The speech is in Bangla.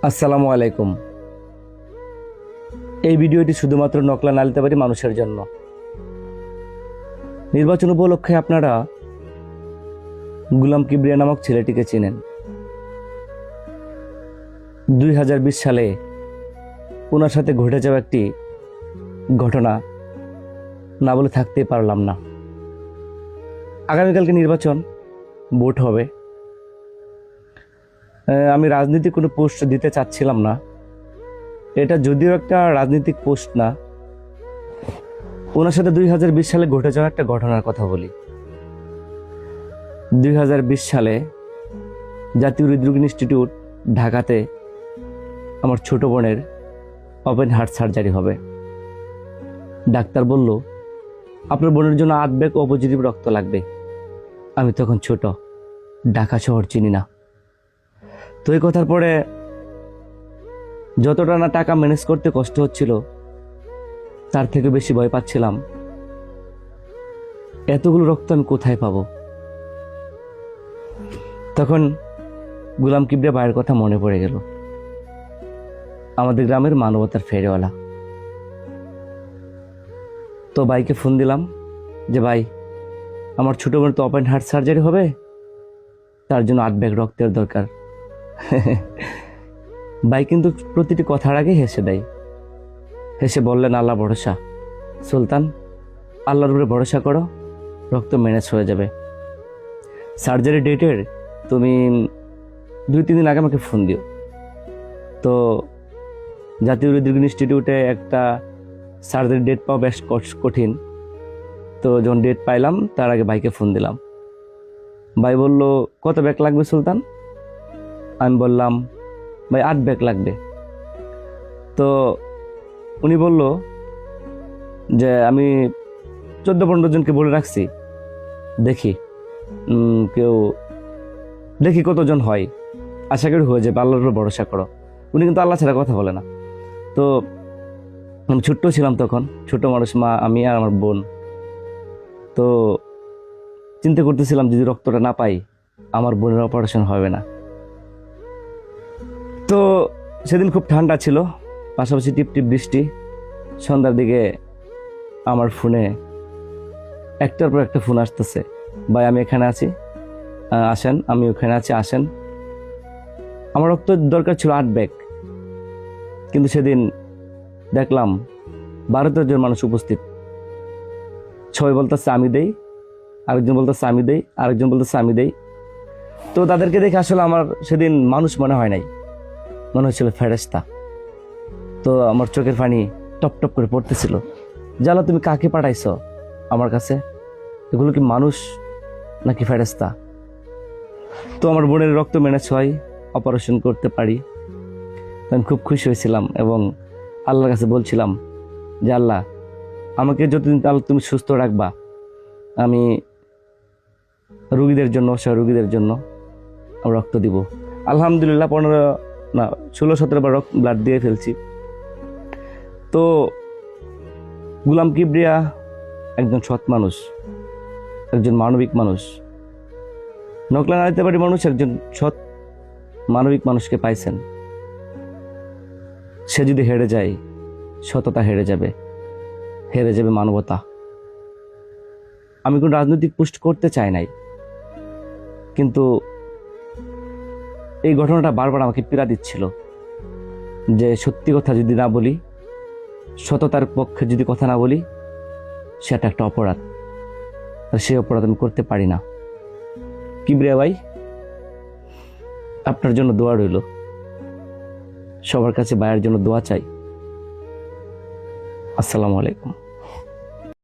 আসসালামু আলাইকুম। এই ভিডিওটি শুধুমাত্র নকলা নালিতাবাড়ি মানুষের জন্য। নির্বাচন উপলক্ষে আপনারা গুলাম কিবরিয়া নামক ছেলেটিকে চেনেন। 2020 সালে ওনার সাথে ঘটে যাওয়া একটি ঘটনা না বলে থাকতে পারলাম না। আগামীকালকে নির্বাচন, ভোট হবে। আমি রাজনীতিক কোনো পোস্ট দিতে চাচ্ছিলাম না। এটা যদিও একটা রাজনৈতিক পোস্ট না, ওনার সাথে 2020 সালে ঘটে যাওয়া একটা ঘটনার কথা বলি। 2020 সালে জাতীয় হৃদরোগ ইনস্টিটিউট ঢাকাতে আমার ছোট বোনের ওপেন হার্ট সার্জারি হবে। ডাক্তার বলল, আপনার বোনের জন্য 8 ব্যাগ ও পজিটিভ রক্ত লাগবে। আমি তখন ছোট, ঢাকা শহর চিনি না। তো এই কথার পরে যতটা না টাকা ম্যানেজ করতে কষ্ট হচ্ছিল, তার থেকে বেশি ভয় পাচ্ছিলাম এতগুলো রক্ত আমি কোথায় পাবো। তখন গুলাম কিবরিয়া ভাইয়ের কথা মনে পড়ে গেল, আমাদের গ্রামের মানবতার ফেরিওয়ালা। তো ভাইকে ফোন দিলাম যে, ভাই আমার ছোট বোনের তো ওপেন হার্ট সার্জারি হবে, তার জন্য 8 ব্যাগ রক্তের দরকার। ভাই কিন্তু প্রতিটি কথার আগে হেসে দেয়। হেসে বললেন, আল্লাহ ভরসা সুলতান, আল্লাহর উপরে ভরসা করো, রক্ত ম্যানেজ হয়ে যাবে। সার্জারি ডেটের তুমি 2-3 দিন আগে আমাকে ফোন দিও। তো জাতীয় হৃদরোগ ইনস্টিটিউটে একটা সার্জারি ডেট পাওয়া বেশ কঠিন। তো যখন ডেট পাইলাম, তার আগে ভাইকে ফোন দিলাম। ভাই বলল, কত ব্যাগ লাগবে সুলতান? আমি বললাম, ভাই 8 ব্যাগ লাগবে। তো উনি বলল যে, আমি 14-15 জনকে বলে রাখছি, দেখি কতজন হয়, আশা করি হয়ে যাবে, আল্লাহর উপর ভরসা করো। উনি কিন্তু আল্লাহ ছাড়া কথা বলে না। তো আমি ছোট্ট ছিলাম তখন, ছোট মানুষ, মা, আমি আর আমার বোন। তো চিন্তা করতেছিলাম, যদি রক্তটা না পাই আমার বোনের অপারেশন হবে না। তো সেদিন খুব ঠান্ডা ছিল, পাশাপাশি টিপটিপ বৃষ্টি। সন্ধ্যার দিকে আমার ফোনে একটার পর একটা ফোন আসতেছে, ভাই আমি এখানে আছি, আসেন, আমি ওখানে আছি, আসেন। আমার রক্ত দরকার ছিল 8 ব্যাগ, কিন্তু সেদিন দেখলাম 12-13 জন মানুষ উপস্থিত। সবাই বলতেছে আমি দেই, আরেকজন বলতেছে আমি দেই, আরেকজন বলতেছে আমি দেই। তো তাদেরকে দেখে আসলে আমার সেদিন মানুষ মনে হয় নাই, মনে হচ্ছিল ফেরেশতা। তো আমার চোখের পানি টপ টপ করে পড়তেছিল। জানো, তুমি কাকে পাঠাইছো আমার কাছে? এগুলো কি মানুষ নাকি ফেরেশতা? তো আমার বোনের রক্ত ম্যানেজ হয়, অপারেশন করতে পারি। আমি খুব খুশি হয়েছিলাম এবং আল্লাহর কাছে বলছিলাম যে, আল্লাহ আমাকে যতদিন তুমি সুস্থ রাখবা, আমি রোগীদের জন্য, রোগীদের জন্য রক্ত দিব। আলহামদুলিল্লাহ 16-17 বার ব্লাড দিয়ে ফেলছি। তো গুলাম কিবরিয়া একজন সৎ মানুষ, একজন মানবিক মানুষ। নকলা নালিতাবাড়ির মানুষ একজন সৎ মানবিক মানুষকে পাইছেন। সে যদি হেরে যায়, সততা হেরে যাবে, হেরে যাবে মানবতা। আমি কোন রাজনৈতিক পোস্ট করতে চাই নাই, কিন্তু এই ঘটনাটা বারবার আমাকে পীড়া দিচ্ছিল যে, সত্যি কথা যদি না বলি, সততার পক্ষে যদি কথা না বলি, সেটা একটা অপরাধ, আর সেই অপরাধ আমি করতে পারি না। কিবরিয়া ভাই, আপনার জন্য দোয়া রইল, সবার কাছে ভাইয়ের জন্য দোয়া চাই। আসসালামু আলাইকুম।